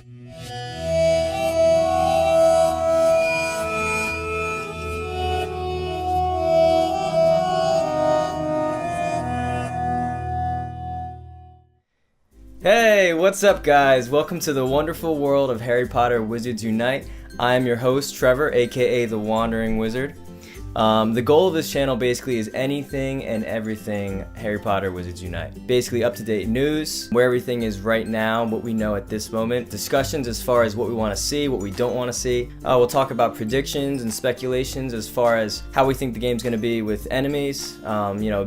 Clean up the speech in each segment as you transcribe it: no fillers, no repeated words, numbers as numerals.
Hey, what's up guys? Welcome to the wonderful world of Harry Potter Wizards Unite. I am your host, Trevor, aka the Wandering Wizard. The goal of this channel basically is anything and everything Harry Potter Wizards Unite. Basically up-to-date news, where everything is right now, what we know at this moment, discussions as far as what we want to see, what we don't want to see. We'll talk about predictions and speculations as far as how we think the game's going to be with enemies,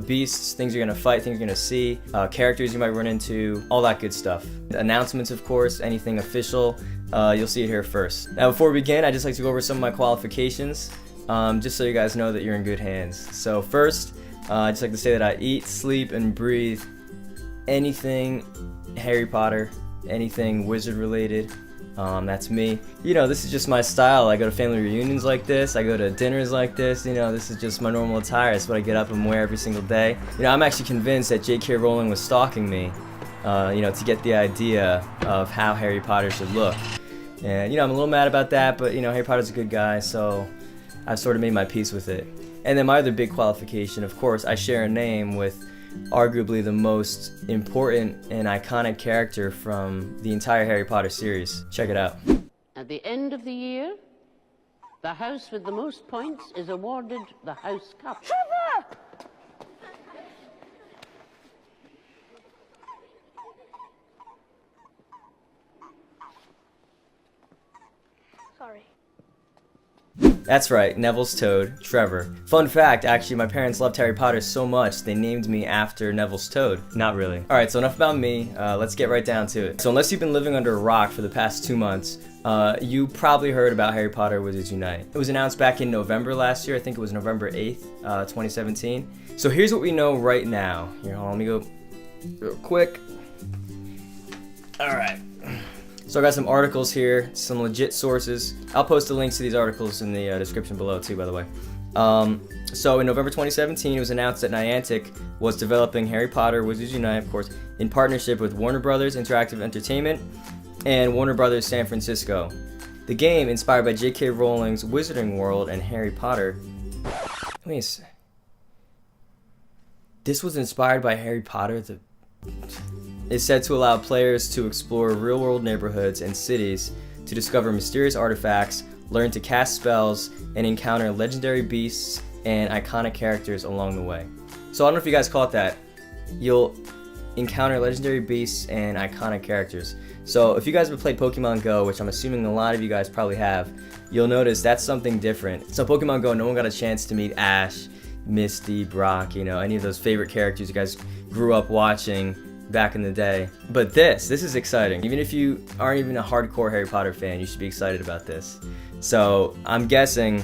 beasts, things you're going to fight, things you're going to see, characters you might run into, all that good stuff. Announcements, of course, anything official, you'll see it here first. Now before we begin, I'd just like to go over some of my qualifications. Just so you guys know that you're in good hands. So first, I'd just like to say that I eat, sleep, and breathe anything Harry Potter, anything wizard related. That's me. This is just my style. I go to family reunions like this. I go to dinners like this. This is just my normal attire. It's what I get up and wear every single day. I'm actually convinced that J.K. Rowling was stalking me, to get the idea of how Harry Potter should look. And, I'm a little mad about that, but, Harry Potter's a good guy, so I've sort of made my peace with it. And then my other big qualification, of course, I share a name with arguably the most important and iconic character from the entire Harry Potter series. Check it out. At the end of the year, the house with the most points is awarded the House Cup. Trevor! Sorry. That's right, Neville's toad, Trevor. Fun fact, actually, my parents loved Harry Potter so much, they named me after Neville's toad. Not really. Alright, so enough about me, let's get right down to it. So unless you've been living under a rock for the past 2 months, you probably heard about Harry Potter Wizards Unite. It was announced back in November last year, I think it was November 8th, 2017. So here's what we know right now. Here, hold on, let me go real quick. Alright. So I got some articles here, some legit sources. I'll post the links to these articles in the description below too, by the way. So in November 2017, it was announced that Niantic was developing Harry Potter Wizards Unite, of course, in partnership with Warner Brothers Interactive Entertainment and Warner Brothers San Francisco. The game, inspired by J.K. Rowling's Wizarding World and Harry Potter. Wait a sec. This was inspired by Harry Potter? Is said to allow players to explore real-world neighborhoods and cities to discover mysterious artifacts, learn to cast spells, and encounter legendary beasts and iconic characters along the way. So I don't know if you guys caught that. You'll encounter legendary beasts and iconic characters. So if you guys have played Pokemon Go, which I'm assuming a lot of you guys probably have, you'll notice that's something different. So Pokemon Go, no one got a chance to meet Ash, Misty, Brock, any of those favorite characters you guys grew up watching back in the day. But this is exciting. Even if you aren't even a hardcore Harry Potter fan, you should be excited about this. So I'm guessing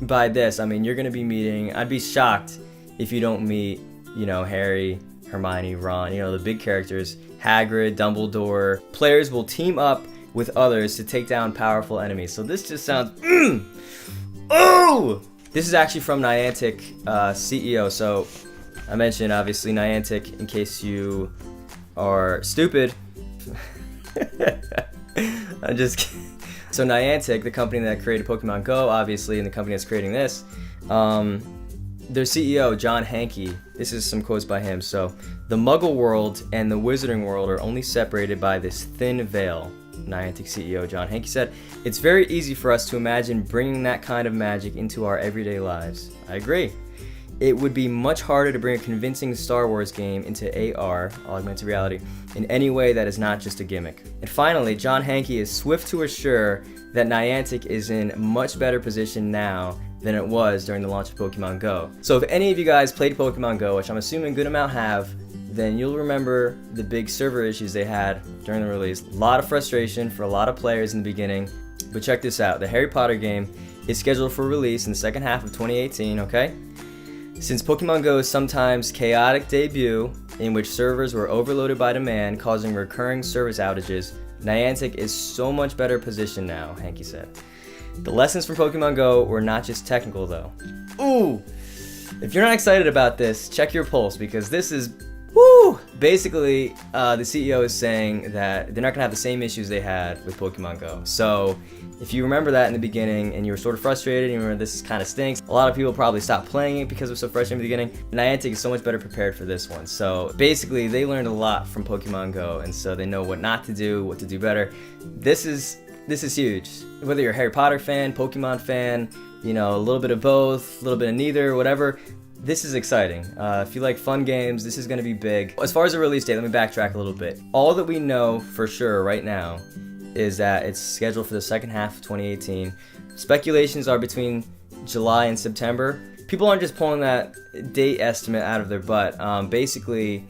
by this, you're gonna be meeting, I'd be shocked if you don't meet, Harry, Hermione, Ron, the big characters, Hagrid, Dumbledore. Players will team up with others to take down powerful enemies. So this just sounds, oh! This is actually from Niantic CEO. So I mentioned, obviously, Niantic, in case you are stupid. I'm just kidding. So Niantic, the company that created Pokemon Go, obviously, and the company that's creating this, their CEO, John Hanke, this is some quotes by him. So, the Muggle world and the Wizarding world are only separated by this thin veil. Niantic CEO John Hanke said, "It's very easy for us to imagine bringing that kind of magic into our everyday lives." I agree. It would be much harder to bring a convincing Star Wars game into AR, augmented reality, in any way that is not just a gimmick. And finally, John Hanke is swift to assure that Niantic is in much better position now than it was during the launch of Pokemon Go. So if any of you guys played Pokemon Go, which I'm assuming a good amount have, then you'll remember the big server issues they had during the release. A lot of frustration for a lot of players in the beginning. But check this out, the Harry Potter game is scheduled for release in the second half of 2018, okay? Since Pokemon Go's sometimes chaotic debut, in which servers were overloaded by demand, causing recurring service outages, Niantic is so much better positioned now, Hanke said. The lessons from Pokemon Go were not just technical, though. Ooh! If you're not excited about this, check your pulse, because this is, woo! Woo! Basically, the CEO is saying that they're not gonna have the same issues they had with Pokemon Go. So, if you remember that in the beginning and you were sort of frustrated, and you remember this kind of stinks, a lot of people probably stopped playing it because it was so frustrating in the beginning. Niantic is so much better prepared for this one. So basically, they learned a lot from Pokemon Go, and so they know what not to do, what to do better. This is huge. Whether you're a Harry Potter fan, Pokemon fan, you know, a little bit of both, a little bit of neither, whatever. This is exciting. If you like fun games, this is going to be big. As far as the release date, let me backtrack a little bit. All that we know for sure right now is that it's scheduled for the second half of 2018. Speculations are between July and September. People aren't just pulling that date estimate out of their butt. Basically,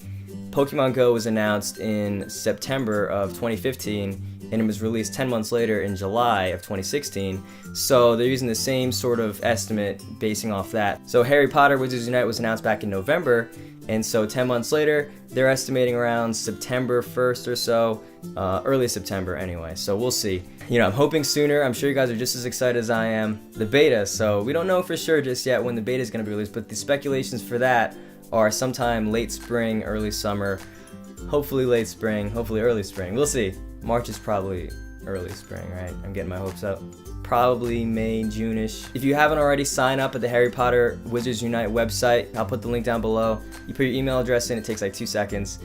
Pokemon Go was announced in September of 2015, and it was released 10 months later in July of 2016. So they're using the same sort of estimate basing off that. So Harry Potter Wizards Unite was announced back in November, and so 10 months later, they're estimating around September 1st or so, early September anyway, so we'll see. You know, I'm hoping sooner. I'm sure you guys are just as excited as I am. The beta, so we don't know for sure just yet when the beta is going to be released, but the speculations for that are sometime late spring, early summer, hopefully late spring, hopefully early spring. We'll see. March is probably early spring, right? I'm getting my hopes up. Probably May, June-ish. If you haven't already, sign up at the Harry Potter Wizards Unite website. I'll put the link down below. You put your email address in, it takes like 2 seconds.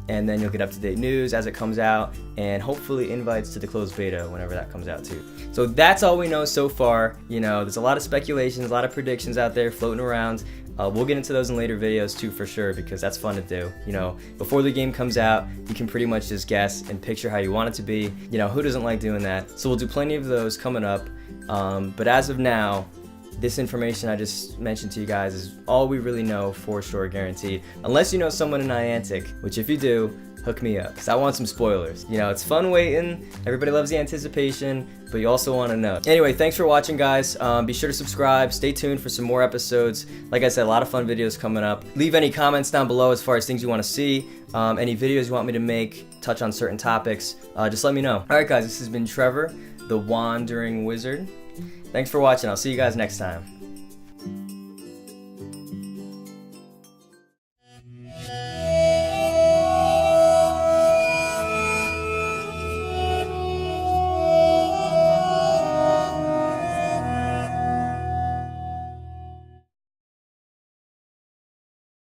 And then you'll get up-to-date news as it comes out, and hopefully invites to the closed beta whenever that comes out too. So that's all we know so far. You know, there's a lot of speculations, a lot of predictions out there floating around. We'll get into those in later videos too for sure, because that's fun to do. You know, before the game comes out, you can pretty much just guess and picture how you want it to be. You know, who doesn't like doing that? So we'll do plenty of those coming up. But as of now, this information I just mentioned to you guys is all we really know for sure, guaranteed. Unless you know someone in Niantic, which if you do, hook me up, because I want some spoilers. You know, it's fun waiting, everybody loves the anticipation, but you also want to know. Anyway, thanks for watching, guys. Be sure to subscribe, stay tuned for some more episodes. Like I said, a lot of fun videos coming up. Leave any comments down below as far as things you want to see, any videos you want me to make, touch on certain topics, just let me know. Alright guys, this has been Trevor, the Wandering Wizard. Thanks for watching. I'll see you guys next time.